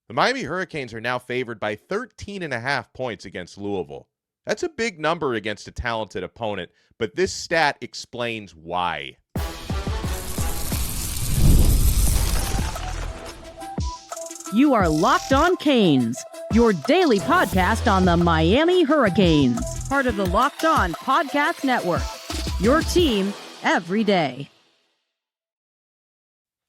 The Miami Hurricanes are now favored by 13.5 points against Louisville. That's a big number against a talented opponent, but this stat explains why. You are Locked On Canes, your daily podcast on the Miami Hurricanes, part of the Locked On Podcast Network, your team every day.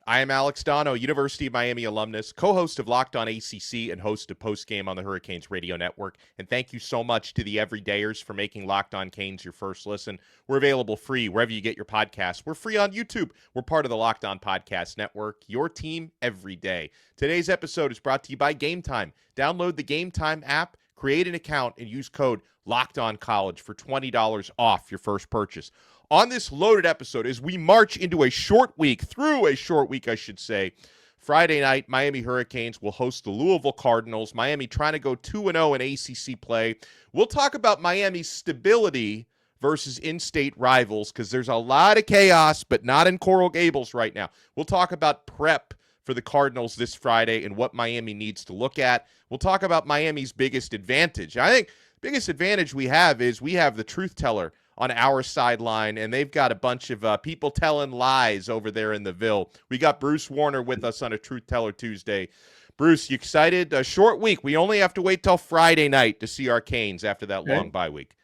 I am Alex Donno, University of Miami alumnus, co-host of Locked On ACC and host of Postgame on the Hurricanes Radio Network. And thank you so much to the everydayers for making Locked On Canes your first listen. We're available free wherever you get your podcasts. We're free on YouTube. We're part of the Locked On Podcast Network, your team every day. Today's episode is brought to you by GameTime. Download the GameTime app, create an account, and use code LOCKEDONCollege for $20 off your first purchase. On this loaded episode, as we march into a short week, I should say, Friday night, Miami Hurricanes will host the Louisville Cardinals. Miami trying to go 2-0 in ACC play. We'll talk about Miami's stability versus in-state rivals because there's a lot of chaos, but not in Coral Gables right now. We'll talk about prep for the Cardinals this Friday and what Miami needs to look at. We'll talk about Miami's biggest advantage. I think the biggest advantage we have is we have the truth teller on our sideline, and they've got a bunch of people telling lies over there in the Ville. We got Bruce Warner with us on a Truth Teller Tuesday. Bruce, you excited? A short week. We only have to wait till Friday night to see our Canes after that long bye week.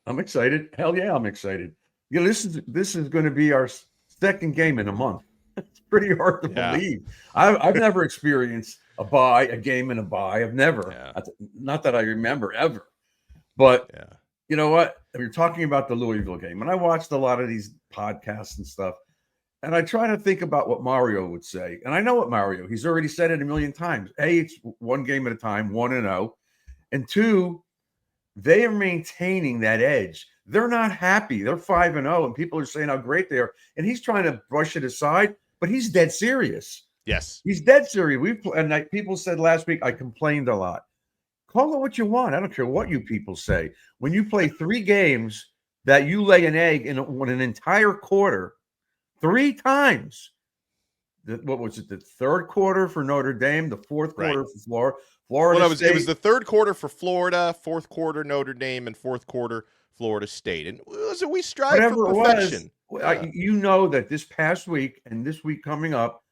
I'm excited. Hell yeah, I'm excited. You know, this is going to be our second game in a month. It's pretty hard to believe. I've never experienced a game in a bye. I've never. Not that I remember ever. But you know what? You're talking about the Louisville game, and I watched a lot of these podcasts and stuff, and I try to think about what Mario would say. And I know what Mario, he's already said it a million times. A, it's one game at a time, 1-0. And two, they are maintaining that edge. They're not happy. They're 5-0, and people are saying how great they are. And he's trying to brush it aside, but he's dead serious. Yes. He's dead serious. People said last week I complained a lot. Call it what you want. I don't care what you people say. When you play 3 games that you lay an egg in an entire quarter 3 times, what was it? The third quarter for Notre Dame, the fourth quarter for Florida. Well, it was the third quarter for Florida, fourth quarter Notre Dame, and fourth quarter Florida State. And we strive for perfection. You know that this past week and this week coming up,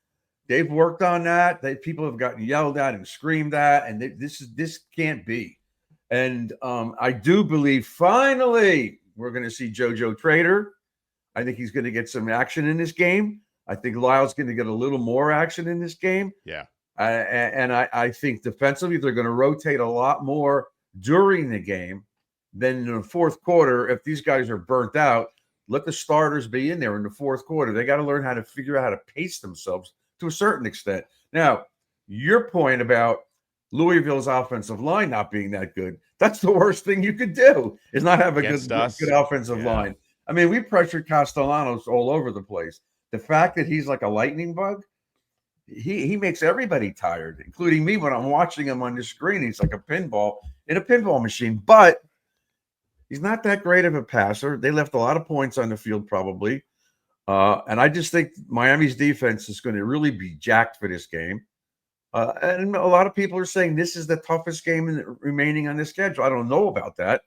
they've worked on that. People have gotten yelled at and screamed at, and this can't be. And I do believe finally we're going to see JoJo Trader. I think he's going to get some action in this game. I think Lyle's going to get a little more action in this game. Yeah. And I think defensively they're going to rotate a lot more during the game than in the fourth quarter. If these guys are burnt out, let the starters be in there in the fourth quarter. They got to learn how to figure out how to pace themselves to a certain extent. Now, your point about Louisville's offensive line not being that good, that's the worst thing you could do, is not have a good offensive line. I mean, we pressured Castellanos all over the place. The fact that he's like a lightning bug, he makes everybody tired, including me when I'm watching him on the screen. He's like a pinball in a pinball machine, but he's not that great of a passer. They left a lot of points on the field probably. And I just think Miami's defense is going to really be jacked for this game. And a lot of people are saying this is the toughest game remaining on the schedule. I don't know about that,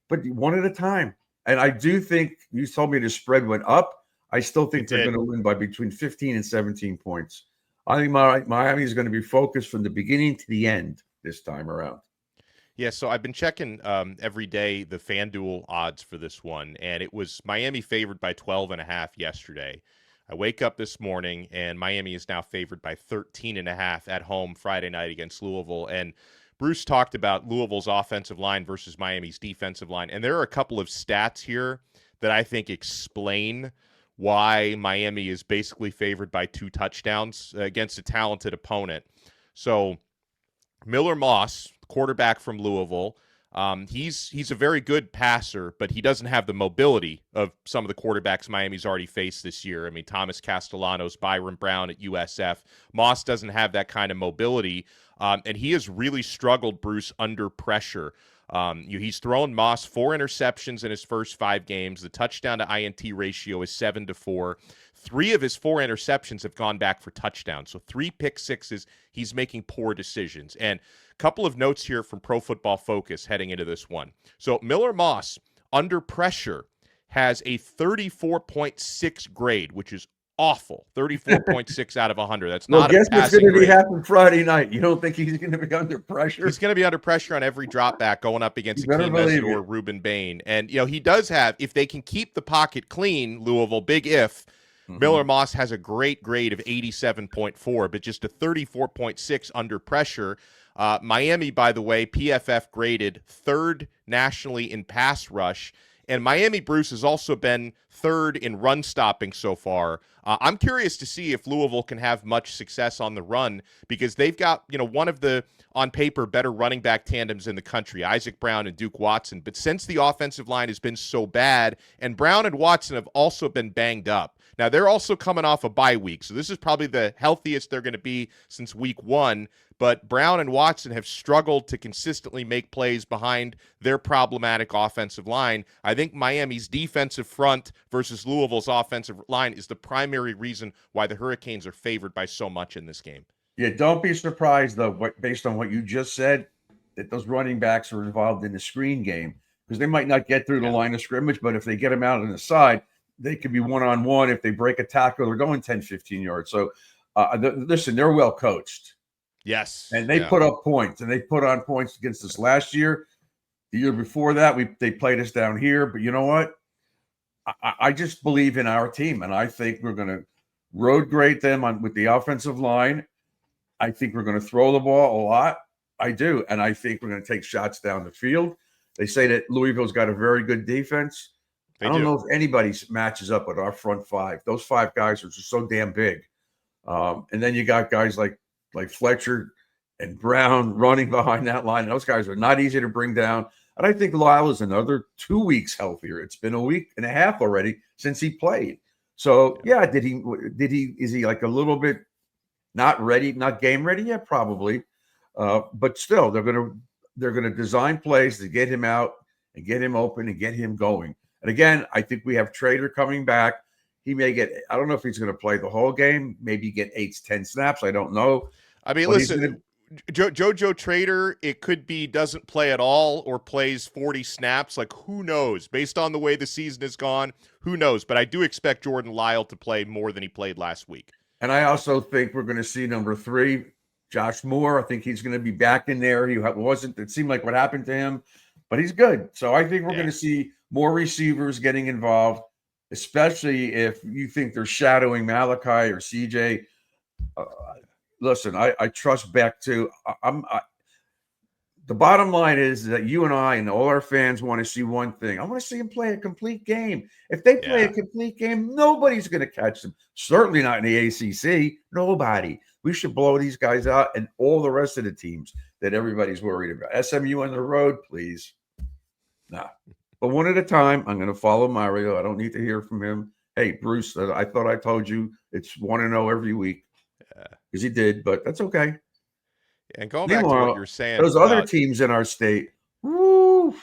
but one at a time. And I do think you told me the spread went up. I still think they're going to win by between 15 and 17 points. I think Miami is going to be focused from the beginning to the end this time around. Yeah, so I've been checking every day the FanDuel odds for this one, and it was Miami favored by 12.5 yesterday. I wake up this morning, and Miami is now favored by 13.5 at home Friday night against Louisville. And Bruce talked about Louisville's offensive line versus Miami's defensive line, and there are a couple of stats here that I think explain why Miami is basically favored by 2 touchdowns against a talented opponent. So Miller Moss, quarterback from Louisville, he's a very good passer, but he doesn't have the mobility of some of the quarterbacks Miami's already faced this year. I mean, Thomas Castellanos, Byron Brown at USF. Moss doesn't have that kind of mobility, and he has really struggled, Bruce, under pressure. He's thrown Moss 4 interceptions in his first 5 games. The touchdown to INT ratio is 7-4. 3 of his 4 interceptions have gone back for touchdowns. So 3 pick sixes. He's making poor decisions. And a couple of notes here from Pro Football Focus heading into this one. So Miller Moss, under pressure, has a 34.6 grade, which is awful. 34.6 out of 100. That's not guess a what's passing going to grade. happen Friday night? You don't think he's going to be under pressure? He's going to be under pressure on every drop back going up against Akeem Mesut or Ruben Bain. And, he does have, if they can keep the pocket clean, Louisville, big if, Miller Moss has a great grade of 87.4, but just a 34.6 under pressure. Miami, by the way, PFF graded 3rd nationally in pass rush. And Miami, Bruce, has also been 3rd in run stopping so far. I'm curious to see if Louisville can have much success on the run because they've got, one of the, on paper, better running back tandems in the country, Isaac Brown and Duke Watson. But since the offensive line has been so bad, and Brown and Watson have also been banged up. Now, they're also coming off a bye week, so this is probably the healthiest they're going to be since week 1. But Brown and Watson have struggled to consistently make plays behind their problematic offensive line. I think Miami's defensive front versus Louisville's offensive line is the primary reason why the Hurricanes are favored by so much in this game. Yeah, don't be surprised, though, based on what you just said, that those running backs are involved in the screen game because they might not get through the line of scrimmage, but if they get them out on the side, they could be one-on-one. If they break a tackle, they're going 10, 15 yards. So, listen, they're well coached. Yes. And they put up points, and they put on points against us last year. The year before that, they played us down here. But you know what? I just believe in our team, and I think we're going to road grade them with the offensive line. I think we're going to throw the ball a lot. I do. And I think we're going to take shots down the field. They say that Louisville's got a very good defense. I don't know if anybody matches up with our front 5. Those 5 guys are just so damn big. And then you got guys like Fletcher and Brown running behind that line. Those guys are not easy to bring down. And I think Lyle is another 2 weeks healthier. It's been a week and a half already since he played. So, is he like a little bit not ready, not game ready? Yeah, probably. But still, they're going to design plays to get him out and get him open and get him going. And again, I think we have Trader coming back. He may get, I don't know if he's going to play the whole game, maybe get 8 to 10 snaps. I don't know. I mean, listen, Jojo Trader, it could be doesn't play at all or plays 40 snaps. Like, who knows? Based on the way the season has gone, who knows? But I do expect Jordan Lyle to play more than he played last week. And I also think we're going to see number 3, Josh Moore. I think he's going to be back in there. It seemed like what happened to him, but he's good. So I think we're going to see more receivers getting involved, especially if you think they're shadowing Malachi or CJ. Listen, I trust Beck too. The bottom line is that you and I and all our fans want to see one thing. I want to see him play a complete game. If they play a complete game, nobody's going to catch them. Certainly not in the ACC. Nobody. We should blow these guys out and all the rest of the teams that everybody's worried about. SMU on the road, please. Nah. But one at a time, I'm going to follow Mario. I don't need to hear from him. Hey, Bruce, I thought I told you it's 1-0 every week. Because he did, but that's okay. And going back to what you're saying, those other teams in our state, woo,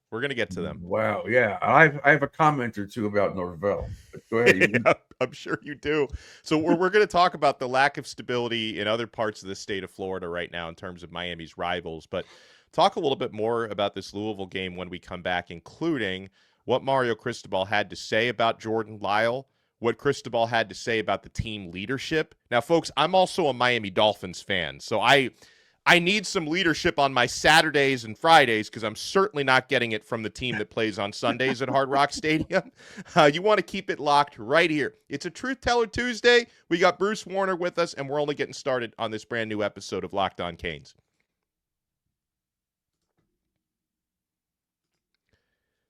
we're going to get to them. Wow, yeah. I have a comment or two about Norvell. But go ahead. I'm sure you do. So we're going to talk about the lack of stability in other parts of the state of Florida right now in terms of Miami's rivals, but talk a little bit more about this Louisville game when we come back, including what Mario Cristobal had to say about Jordan Lyle, what Cristobal had to say about the team leadership. Now, folks, I'm also a Miami Dolphins fan, so I need some leadership on my Saturdays and Fridays because I'm certainly not getting it from the team that plays on Sundays at Hard Rock Stadium. You want to keep it locked right here. It's a Truth Teller Tuesday. We got Bruce Warner with us, and we're only getting started on this brand new episode of Locked On Canes.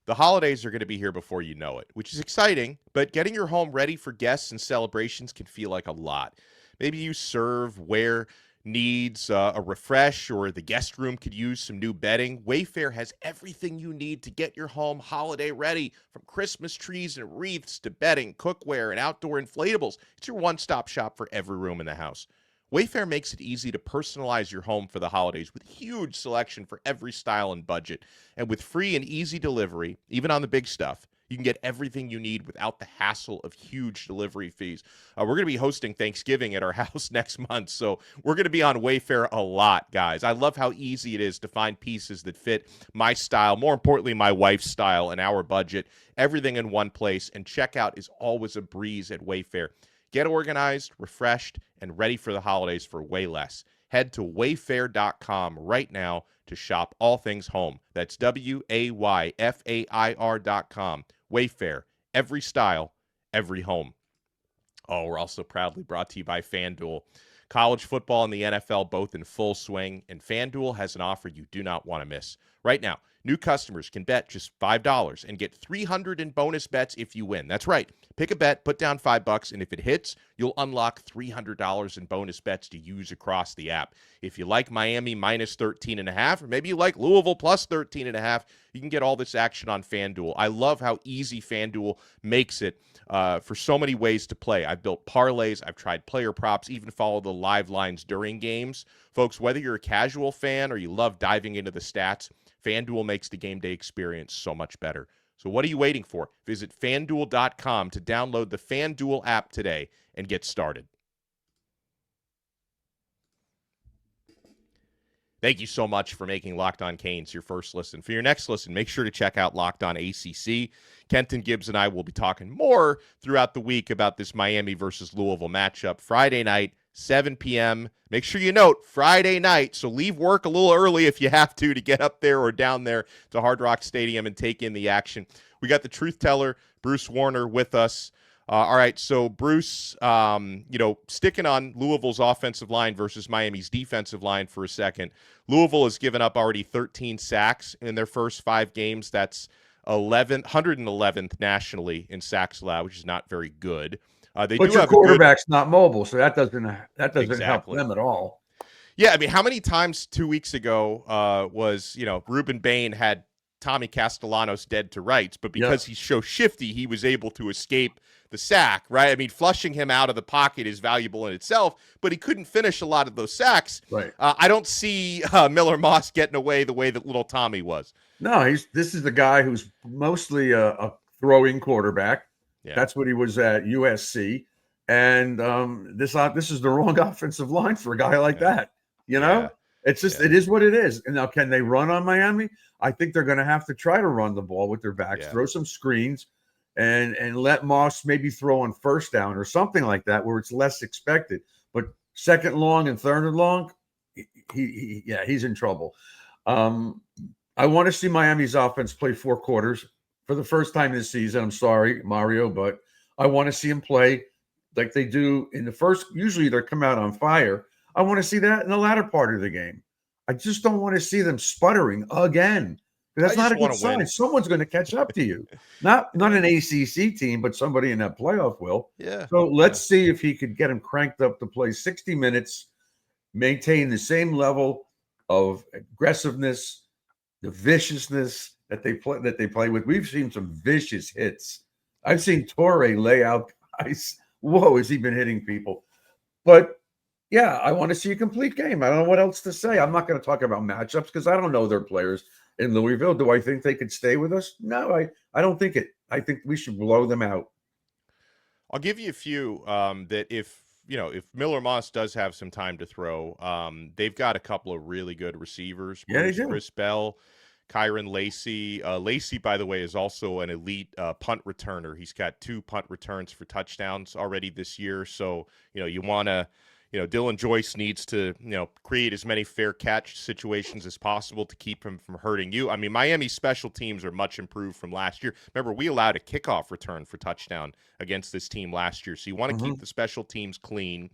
The holidays are going to be here before you know it, which is exciting, but getting your home ready for guests and celebrations can feel like a lot. Maybe you serve where needs a refresh, or the guest room could use some new bedding. Wayfair has everything you need to get your home holiday ready, from Christmas trees and wreaths to bedding, cookware, and outdoor inflatables. It's your one-stop shop for every room in the house. Wayfair makes it easy to personalize your home for the holidays with huge selection for every style and budget. And with free and easy delivery, even on the big stuff, You can get everything you need without the hassle of huge delivery fees. We're going to be hosting Thanksgiving at our house next month, so we're going to be on Wayfair a lot, guys. I love how easy it is to find pieces that fit my style, more importantly, my wife's style and our budget. Everything in one place, and checkout is always a breeze at Wayfair. Get organized, refreshed, and ready for the holidays for way less. Head to wayfair.com right now to shop all things home. That's WAYFAIR.com. Wayfair, every style, every home. Oh, we're also proudly brought to you by FanDuel. College football and the NFL both in full swing, and FanDuel has an offer you do not want to miss. Right now, new customers can bet just $5 and get $300 in bonus bets if you win. That's right. Pick a bet, put down $5, and if it hits, you'll unlock $300 in bonus bets to use across the app. If you like Miami minus 13.5, or maybe you like Louisville plus 13.5, you can get all this action on FanDuel. I love how easy FanDuel makes it for so many ways to play. I've built parlays, I've tried player props, even follow the live lines during games. Folks, whether you're a casual fan or you love diving into the stats, FanDuel makes the game day experience so much better. So what are you waiting for? Visit FanDuel.com to download the FanDuel app today and get started. Thank you so much for making Locked On Canes your first listen. For your next listen, make sure to check out Locked On ACC. Kenton Gibbs and I will be talking more throughout the week about this Miami versus Louisville matchup. Friday night, 7 p.m. Make sure you note Friday night, so leave work a little early if you have to get up there or down there to Hard Rock Stadium and take in the action. We got the truth teller, Bruce Warner, with us. All right, so Bruce, sticking on Louisville's offensive line versus Miami's defensive line for a second. Louisville has given up already 13 sacks in their first 5 games. That's 111th nationally in sacks allowed, which is not very good. But your quarterback's not mobile, so that doesn't Exactly. help them at all. Yeah, I mean, how many times 2 weeks ago was Ruben Bain had Tommy Castellanos dead to rights, but because he's so shifty, he was able to escape the sack, right? I mean, flushing him out of the pocket is valuable in itself, but he couldn't finish a lot of those sacks. Right. I don't see Miller Moss getting away the way that little Tommy was. No, this is the guy who's mostly a throwing quarterback. Yeah. That's what he was at USC, and this is the wrong offensive line for a guy like that. It's just it is what it is. And now, can they run on Miami? I think they're going to have to try to run the ball with their backs, throw some screens, and let Moss maybe throw on first down or something like that where it's less expected. But second long and third and long, he's in trouble. I want to see Miami's offense play 4 quarters for the first time this season. I'm sorry, Mario, but I want to see him play like they do in the first. Usually they come out on fire. I want to see that in the latter part of the game. I just don't want to see them sputtering again. That's not a good sign. Win. Someone's going to catch up to you. Not an ACC team, but somebody in that playoff will. Yeah. So let's see if he could get him cranked up to play 60 minutes, maintain the same level of aggressiveness, the viciousness that they play with. We've seen some vicious hits. I've seen Torrey lay out guys. Whoa, has he been hitting people? But yeah, I want to see a complete game. I don't know what else to say. I'm not going to talk about matchups because I don't know their players in Louisville. Do I think they could stay with us? No, I don't think it. I think we should blow them out. I'll give you a few that if Miller Moss does have some time to throw, they've got a couple of really good receivers. Yeah, they do. Chris Bell, Kyron Lacey. Lacey, by the way, is also an elite punt returner. He's got 2 punt returns for touchdowns already this year. So, you want to, Dylan Joyce needs to, create as many fair catch situations as possible to keep him from hurting you. I mean, Miami's special teams are much improved from last year. Remember, we allowed a kickoff return for touchdown against this team last year. So you want to keep the special teams clean.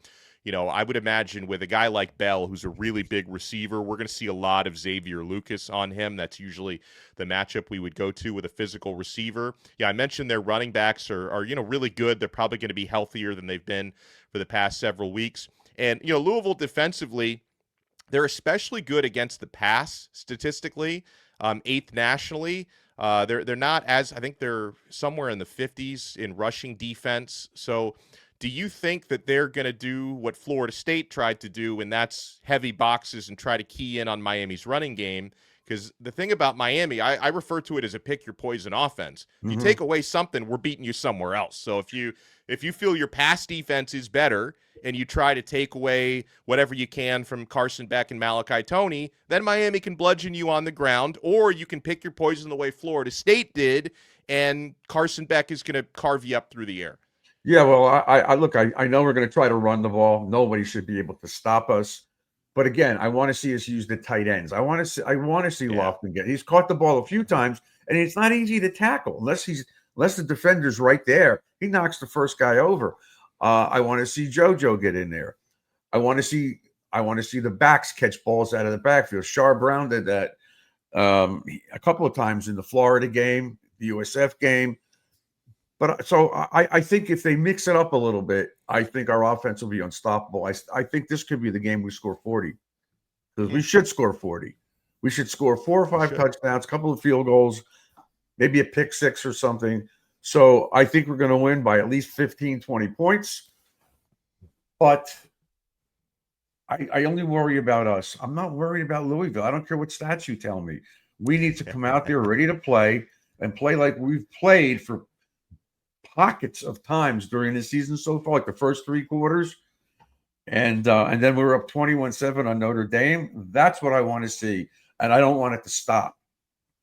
I would imagine with a guy like Bell, who's a really big receiver, we're going to see a lot of Xavier Lucas on him. That's usually the matchup we would go to with a physical receiver. Yeah, I mentioned their running backs are really good. They're probably going to be healthier than they've been for the past several weeks. And, Louisville defensively, they're especially good against the pass statistically, 8th nationally. They're not as, I think they're somewhere in the 50s in rushing defense. So do you think that they're going to do what Florida State tried to do, and that's heavy boxes and try to key in on Miami's running game? Because the thing about Miami, I refer to it as a pick your poison offense. If you Mhm. take away something, we're beating you somewhere else. So if you feel your pass defense is better and you try to take away whatever you can from Carson Beck and Malachi Toney, then Miami can bludgeon you on the ground, or you can pick your poison the way Florida State did, and Carson Beck is going to carve you up through the air. Yeah, well, I look, I know we're going to try to run the ball. Nobody should be able to stop us. But again, I want to see us use the tight ends. I want to see Yeah. Lofton get. He's caught the ball a few times, and it's not easy to tackle unless the defender's right there. He knocks the first guy over. I want to see JoJo get in there. I want to see the backs catch balls out of the backfield. Shar Brown did that a couple of times in the Florida game, the USF game. But so I think if they mix it up a little bit, I think our offense will be unstoppable. I think this could be the game we score 40, because we should score 40. We should score 4 or 5 touchdowns, a couple of field goals, maybe a pick six or something. So I think we're going to win by at least 15, 20 points. But I only worry about us. I'm not worried about Louisville. I don't care what stats you tell me. We need to come out there ready to play and play like we've played for pockets of times during the season so far, like the first 3 quarters. And then we were up 21-7 on Notre Dame. That's what I want to see. And I don't want it to stop.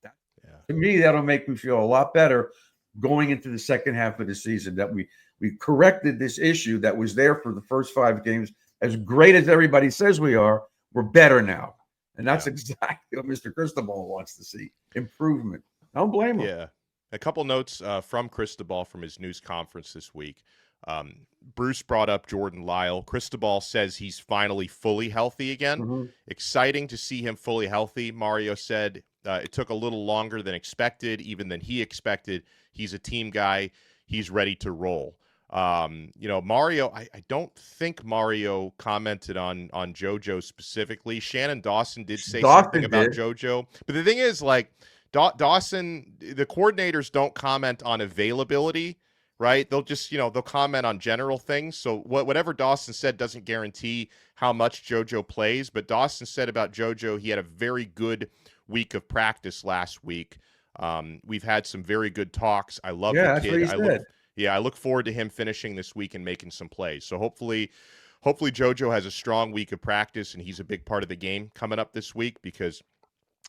To me, that'll make me feel a lot better going into the second half of the season, that we corrected this issue that was there for the first 5 games. As great as everybody says we are, we're better now. And that's exactly what Mr. Cristobal wants to see. Improvement. Don't blame him. Yeah. A couple notes from Cristobal from his news conference this week. Bruce brought up Jordan Lyle. Cristobal says he's finally fully healthy again. Mm-hmm. Exciting to see him fully healthy. Mario said it took a little longer than expected, even than he expected. He's a team guy. He's ready to roll. Mario, I don't think Mario commented on JoJo specifically. Shannon Dawson did say something about JoJo. But the thing is, like, Dawson, the coordinators don't comment on availability, right? They'll just, they'll comment on general things. So whatever Dawson said doesn't guarantee how much JoJo plays. But Dawson said about JoJo, he had a very good week of practice last week. We've had some very good talks. I love the kid. That's what he said. I look forward to him finishing this week and making some plays. So hopefully JoJo has a strong week of practice and he's a big part of the game coming up this week, because,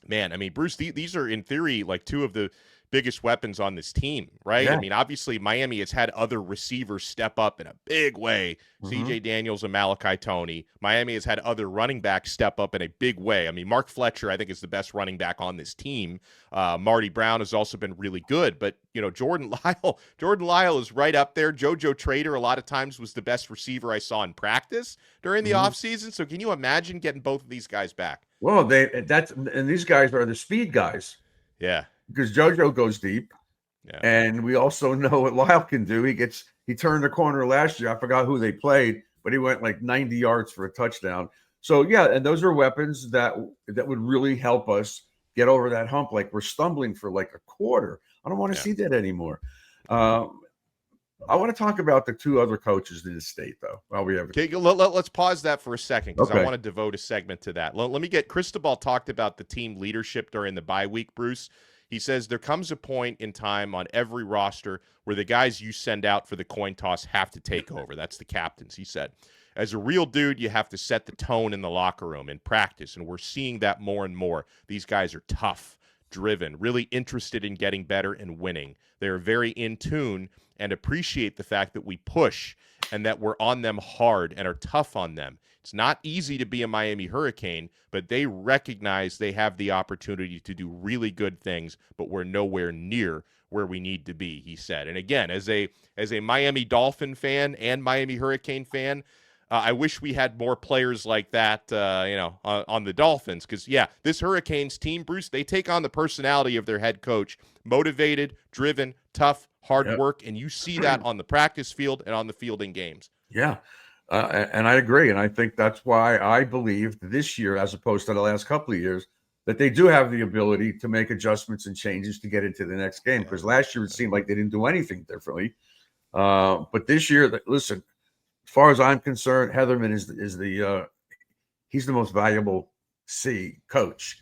man, I mean, Bruce, these are in theory like 2 of the biggest weapons on this team, right? Yeah. I mean, obviously Miami has had other receivers step up in a big way. Mm-hmm. CJ Daniels and Malachi Toney. Miami has had other running backs step up in a big way. I mean, Mark Fletcher, I think, is the best running back on this team. Marty Brown has also been really good, but Jordan Lyle is right up there. JoJo Trader a lot of times was the best receiver I saw in practice during the offseason. So can you imagine getting both of these guys back? Well, and these guys are the speed guys. Yeah. Because JoJo goes deep. Yeah. And we also know what Lyle can do. He turned the corner last year. I forgot who they played, but he went like 90 yards for a touchdown. So yeah, and those are weapons that would really help us get over that hump. Like, we're stumbling for like a quarter. I don't want to see that anymore. I want to talk about the 2 other coaches in the state, though. While we have let's pause that for a second, because Okay. I want to devote a segment to that. Let me get Cristobal talked about the team leadership during the bye week, Bruce. He says there comes a point in time on every roster where the guys you send out for the coin toss have to take over. That's the captains, he said. As a real dude, you have to set the tone in the locker room in practice, and we're seeing that more and more. These guys are tough, driven, really interested in getting better and winning. They're very in tune and appreciate the fact that we push and that we're on them hard and are tough on them. It's not easy to be a Miami Hurricane, but they recognize they have the opportunity to do really good things, but we're nowhere near where we need to be, he said. And again, as a Miami Dolphin fan and Miami Hurricane fan, I wish we had more players like that, on the Dolphins. Because, this Hurricanes team, Bruce, they take on the personality of their head coach. Motivated, driven, tough, hard work. And you see that on the practice field and on the field in games. Yeah. And I agree. And I think that's why I believe this year, as opposed to the last couple of years, that they do have the ability to make adjustments and changes to get into the next game. Because last year it seemed like they didn't do anything differently. But this year, listen, as far as I'm concerned, Heatherman is he's the most valuable coach.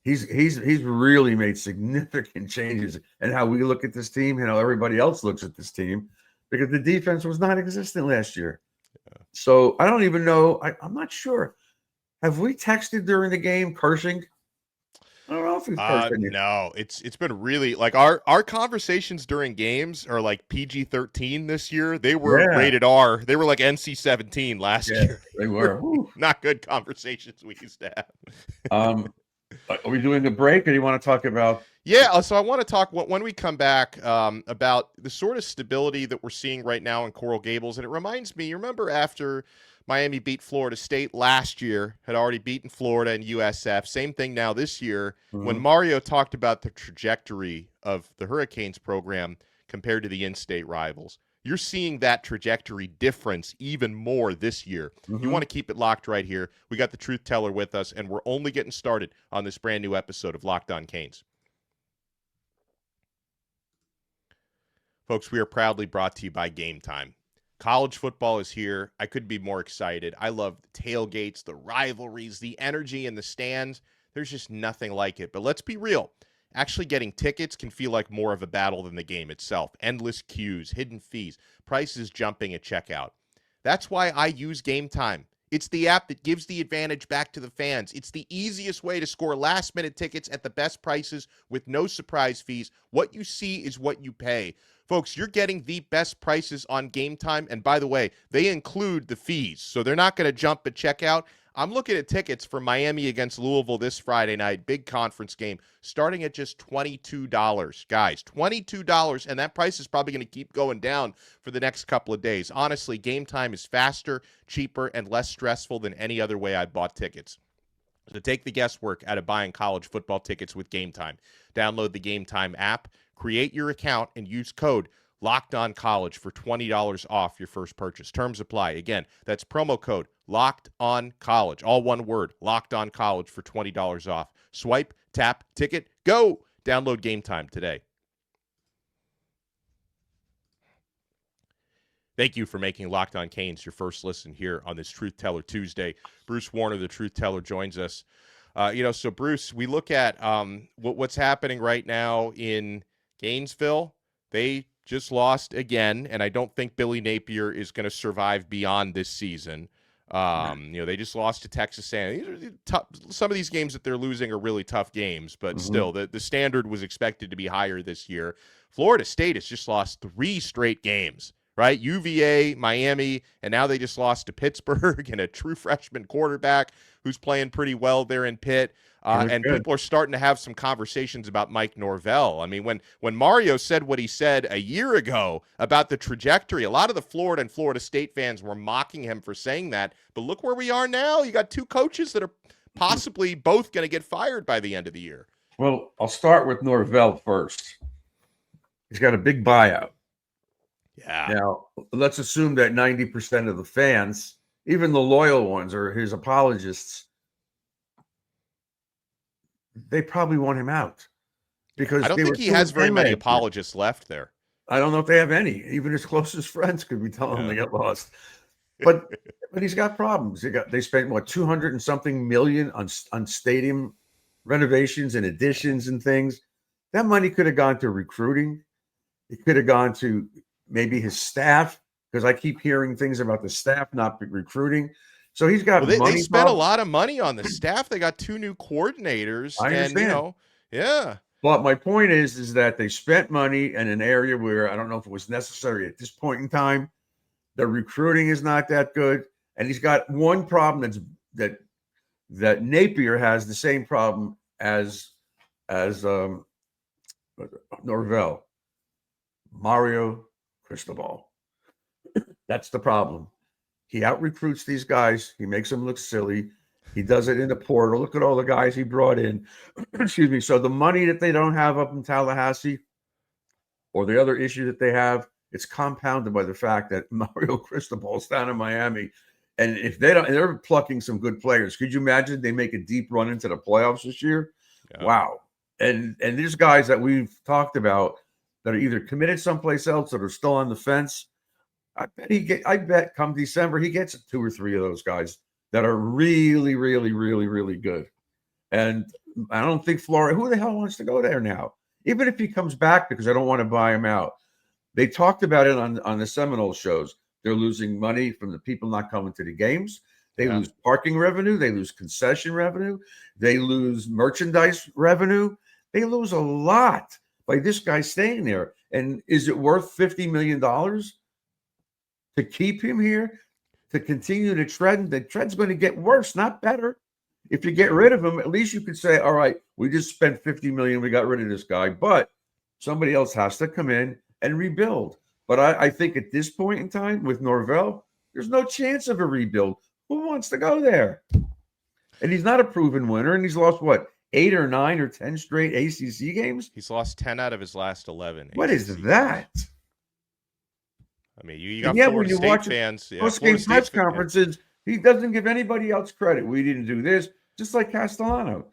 He's really made significant changes in how we look at this team and how everybody else looks at this team, because the defense was non-existent last year. Yeah. So I don't even know. I'm not sure. Have we texted during the game cursing? I don't know if we've cursed. No, it's been really like our conversations during games are like PG-13 this year. They were rated R. They were like NC-17 last year. They were. Not good conversations we used to have. Are we doing a break, or do you want to talk about? Yeah, so I want to talk when we come back about the sort of stability that we're seeing right now in Coral Gables. And it reminds me, you remember after Miami beat Florida State last year, had already beaten Florida and USF. Same thing now this year. When Mario talked about the trajectory of the Hurricanes program compared to the in-state rivals, you're seeing that trajectory difference even more this year. You want to keep it locked right here. We got the truth teller with us, and we're only getting started on this brand new episode of Locked On Canes. Folks, we are proudly brought to you by GameTime. College football is here. I couldn't be more excited. I love the tailgates, the rivalries, the energy in the stands. There's just nothing like it. But let's be real. Actually getting tickets can feel like more of a battle than the game itself. Endless queues, hidden fees, prices jumping at checkout. That's why I use GameTime. It's the app that gives the advantage back to the fans. It's the easiest way to score last-minute tickets at the best prices with no surprise fees. What you see is what you pay. Folks, you're getting the best prices on GameTime. And by the way, they include the fees, so they're not going to jump at checkout. I'm looking at tickets for Miami against Louisville this Friday night, big conference game, starting at just $22. Guys, $22, and that price is probably going to keep going down for the next couple of days. Honestly, GameTime is faster, cheaper, and less stressful than any other way I've bought tickets. So take the guesswork out of buying college football tickets with GameTime. Download the GameTime app, create your account, and use code LOCKEDONCollege for $20 off your first purchase. Terms apply. Again, that's promo code LOCKEDONCollege. All one word, LOCKEDONCollege for $20 off. Swipe, tap, ticket, go! Download GameTime today. Thank you for making Locked On Canes your first listen here on this Truth Teller Tuesday. Bruce Warner, the Truth Teller, joins us. So Bruce, we look at what's happening right now in Gainesville. They just lost again, and I don't think Billy Napier is going to survive beyond this season. They just lost to Texas A&M. These are tough. Some of these games that they're losing are really tough games, but still, the standard was expected to be higher this year. Florida State has just lost 3 straight games, right? UVA, Miami, and now they just lost to Pittsburgh and a true freshman quarterback who's playing pretty well there in Pitt. And good. People are starting to have some conversations about Mike Norvell. I mean, when Mario said what he said a year ago about the trajectory, a lot of the Florida and Florida State fans were mocking him for saying that. But look where we are now. You got 2 coaches that are possibly both going to get fired by the end of the year. Well, I'll start with Norvell first. He's got a big buyout. Yeah. Now, let's assume that 90% of the fans, even the loyal ones or his apologists, they probably want him out, because I don't think he has very many apologists left there. I don't know if they have any. Even his closest friends could be telling him they got lost. But he's got problems. They spent $200 and something million on stadium renovations and additions and things. That money could have gone to recruiting. It could have gone to maybe his staff, because I keep hearing things about the staff not recruiting. So he's got money. They spent a lot of money on the staff. They got 2 new coordinators. I understand. Yeah. But my point is that they spent money in an area where I don't know if it was necessary at this point in time. The recruiting is not that good. And he's got one problem that Napier has the same problem as Norvell. Mario Cristobal. That's the problem. He out-recruits these guys. He makes them look silly. He does it in the portal. Look at all the guys he brought in. Excuse me. So the money that they don't have up in Tallahassee, or the other issue that they have, it's compounded by the fact that Mario Cristobal's down in Miami. And if they're plucking some good players. Could you imagine they make a deep run into the playoffs this year? Yeah. Wow. And there's guys that we've talked about that are either committed someplace else or are still on the fence. I bet come December he gets 2 or 3 of those guys that are really, really, really, really good. And I don't think Florida, who the hell wants to go there now? Even if he comes back, because I don't want to buy him out. They talked about it on the Seminole shows. They're losing money from the people not coming to the games. They lose parking revenue. They lose concession revenue. They lose merchandise revenue. They lose a lot by this guy staying there. And is it worth $50 million to keep him here, to continue the trend? The trend's going to get worse, not better. If you get rid of him, at least you could say, all right, we just spent $50 million. We got rid of this guy. But somebody else has to come in and rebuild. But I think at this point in time with Norvell, there's no chance of a rebuild. Who wants to go there? And he's not a proven winner. And he's lost, what, 8 or 9 or 10 straight ACC games? He's lost 10 out of his last 11. What ACC is that? games. I mean, you got Florida State fans. Post-game press conferences, he doesn't give anybody else credit. We didn't do this. Just like Castellano.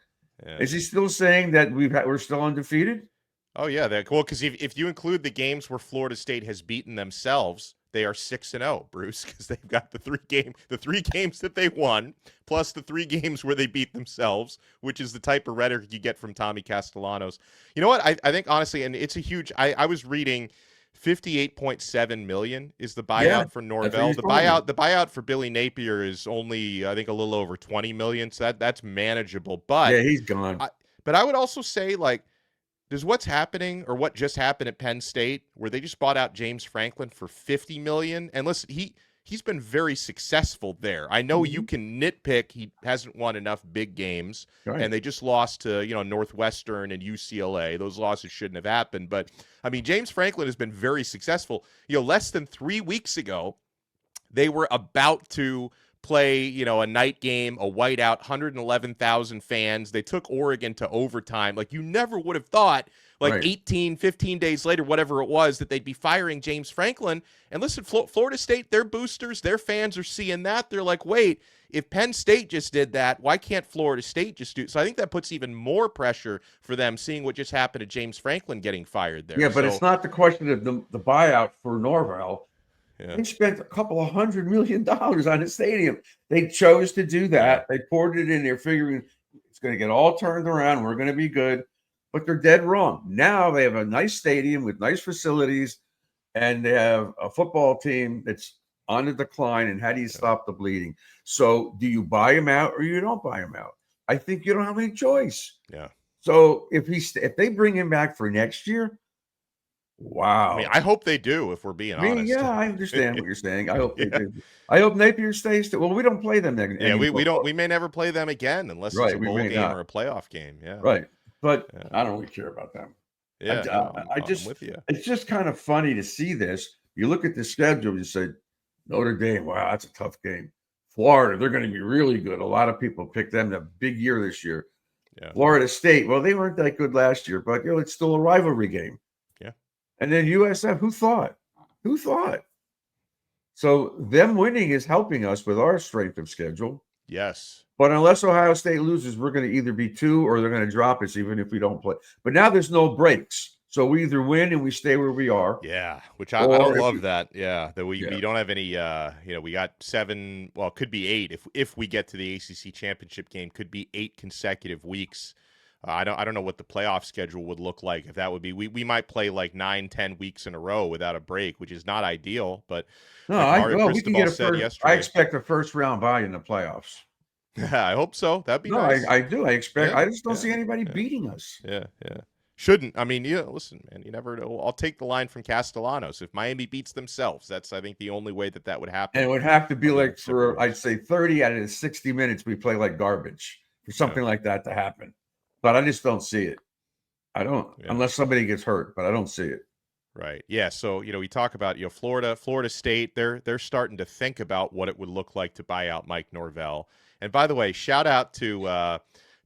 Yeah. Is he still saying that we're still undefeated? Oh, yeah. Well, because if you include the games where Florida State has beaten themselves, they are 6-0, Bruce, because they've got the three games that they won, plus the 3 games where they beat themselves, which is the type of rhetoric you get from Tommy Castellanos. You know what? I think, honestly, and it's a huge – I was reading $58.7 million is the buyout for Norvell. The buyout for Billy Napier is only, I think, a little over $20 million, so that's manageable. But yeah, he's gone. But I would also say, like, does what's happening or what just happened at Penn State, where they just bought out James Franklin for $50 million, and listen, he's been very successful there. I know you can nitpick; he hasn't won enough big games, and they just lost to Northwestern and UCLA. Those losses shouldn't have happened, but I mean, James Franklin has been very successful. Less than 3 weeks ago, they were about to play, a night game, a whiteout, 111,000 fans. They took Oregon to overtime. Like, you never would have thought, 15 days later, whatever it was, that they'd be firing James Franklin. And listen, Florida State, their boosters, their fans are seeing that. They're like, wait, if Penn State just did that, why can't Florida State just do it? So I think that puts even more pressure for them, seeing what just happened to James Franklin getting fired there. Yeah, but it's not the question of the buyout for Norvell. Yeah. They spent a couple of $100 million on a stadium. They chose to do that. They poured it in there, figuring it's going to get all turned around. We're going to be good. But they're dead wrong. Now they have a nice stadium with nice facilities, and they have a football team that's on the decline. And how do you stop the bleeding? So do you buy him out or you don't buy him out? I think you don't have any choice. Yeah. So if they bring him back for next year, wow. I mean, I hope they do, if we're being honest. Yeah, I understand what you're saying. I hope they do. I hope Napier stays. Well, we don't play them next. Yeah, we don't. We may never play them again unless it's a bowl game or a playoff game. Yeah. Right. But I don't really care about them. Yeah. I'm with you. It's just kind of funny to see this. You look at the schedule, you say, Notre Dame, wow, that's a tough game. Florida, they're going to be really good. A lot of people picked them to a big year this year. Yeah. Florida State, well, they weren't that good last year, but it's still a rivalry game. And then USF, who thought? So them winning is helping us with our strength of schedule. Yes. But unless Ohio State loses, we're going to either be 2 or they're going to drop us even if we don't play. But now there's no breaks. So we either win and we stay where we are. Yeah, which I don't love that. Yeah, that we don't have any, we got 7, well, it could be 8. If we get to the ACC championship game, could be 8 consecutive weeks. I don't know what the playoff schedule would look like if that would be. We might play like 9-10 weeks in a row without a break, which is not ideal. But we can get a first. I expect a first round bye in the playoffs. I hope so. That'd be nice. I do. I expect. I just don't see anybody beating us. Yeah. Shouldn't. I mean, listen, man, you never know. I'll take the line from Castellanos. If Miami beats themselves, that's, I think, the only way that would happen. And it would have to be like for, I'd say 30 out of the 60 minutes we play like garbage for something like that to happen. But I just don't see it. I don't, unless somebody gets hurt, but I don't see it. Right. Yeah. So, we talk about, Florida State, they're starting to think about what it would look like to buy out Mike Norvell. And by the way, shout out to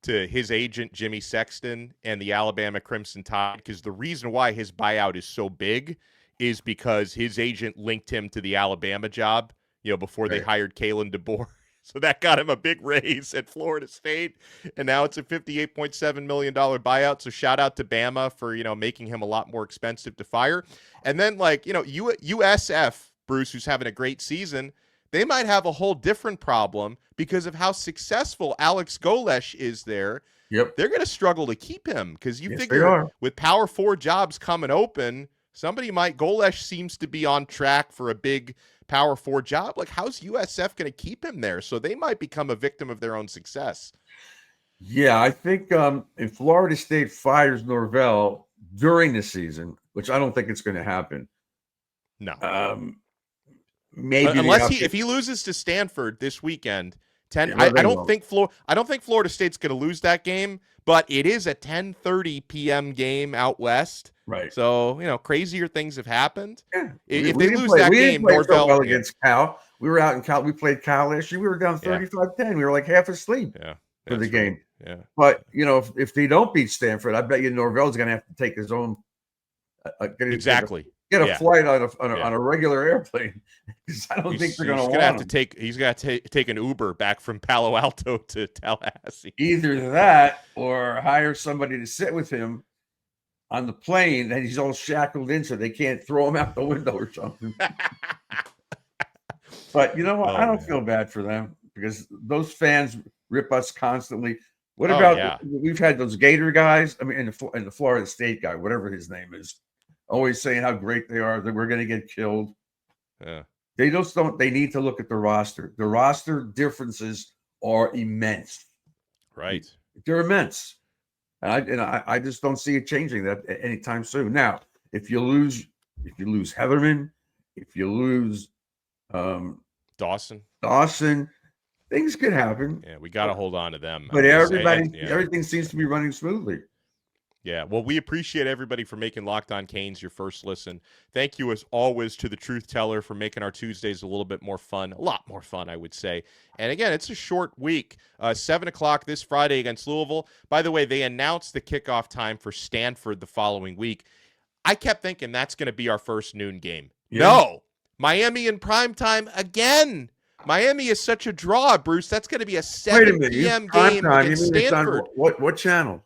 his agent, Jimmy Sexton, and the Alabama Crimson Tide, because the reason why his buyout is so big is because his agent linked him to the Alabama job, before they hired Kalen DeBoer. So that got him a big raise at Florida State, and now it's a $58.7 million buyout. So shout out to Bama for, making him a lot more expensive to fire. And then, USF, Bruce, who's having a great season, they might have a whole different problem because of how successful Alex Golesh is there. Yep. they're going to struggle to keep him because you Yes, they figure are. with Power 4 jobs coming open, somebody might. Golesh seems to be on track for a big Power 4 job. Like, how's USF going to keep him there? So they might become a victim of their own success. Yeah, I think if Florida State fires Norvell during the season, which I don't think it's going to happen. No. Maybe unless if he loses to Stanford this weekend, I don't think Florida State's going to lose that game, but it is a 10:30 p.m. game out west. Right. So, crazier things have happened. Yeah. If they lose that game, Norvell well against Cal. We were out in Cal. We played Cal last year. We were down 35-10. We were like half asleep for the game. Yeah. But, if they don't beat Stanford, I bet you Norvell's going to have to take his own exactly. Get a flight on a regular airplane because I don't think they're going to want him. He's got to take an Uber back from Palo Alto to Tallahassee. Either that or hire somebody to sit with him on the plane, and he's all shackled in so they can't throw him out the window or something. But you know what? I don't feel bad for them because those fans rip us constantly. What about we've had those Gator guys? I mean, and the Florida State guy, whatever his name is, always saying how great they are, that we're going to get killed. Yeah. They just don't. They need to look at the roster. The roster differences are immense. Right. They're immense. And I just don't see it changing that anytime soon. Now, if you lose Heatherman, if you lose Dawson, things could happen. Yeah, we got to hold on to them. But everything seems to be running smoothly. Yeah, well, we appreciate everybody for making Locked On Canes your first listen. Thank you, as always, to the Truth Teller for making our Tuesdays a little bit more fun, a lot more fun, I would say. And again, it's a short week. 7 o'clock this Friday against Louisville. By the way, they announced the kickoff time for Stanford the following week. I kept thinking that's going to be our first noon game. Yeah. No, Miami in primetime again. Miami is such a draw, Bruce. That's going to be a 7 p.m. game against Stanford. What channel?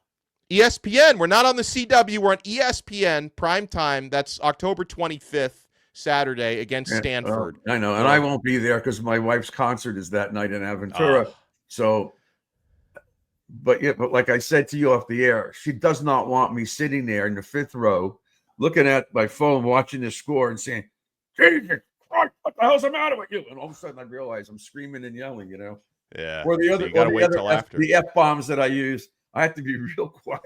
ESPN. We're not on the CW. We're on ESPN primetime. That's October 25th, Saturday, against Stanford. I know, and I won't be there because my wife's concert is that night in Aventura. So, but like I said to you off the air, she does not want me sitting there in the fifth row, looking at my phone, watching the score, and saying, "Jesus Christ, what the hell's the matter with you?" And all of a sudden, I realize I'm screaming and yelling. Yeah. Or the F-bombs that I use. I have to be real quiet.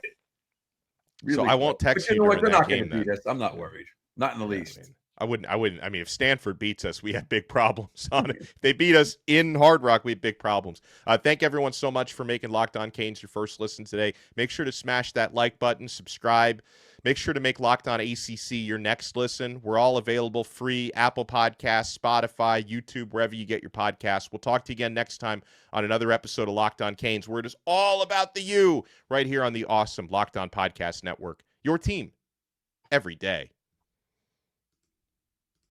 So I won't text you. They're not going to beat us. I'm not worried. Not in the least. I wouldn't. I mean, if Stanford beats us, we have big problems on it. If they beat us in Hard Rock, we have big problems. Thank everyone so much for making Locked On Canes your first listen today. Make sure to smash that like button, subscribe. Make sure to make Locked On ACC your next listen. We're all available free: Apple Podcasts, Spotify, YouTube, wherever you get your podcasts. We'll talk to you again next time on another episode of Locked On Canes, where it is all about the U, right here on the awesome Locked On Podcast Network. Your team every day.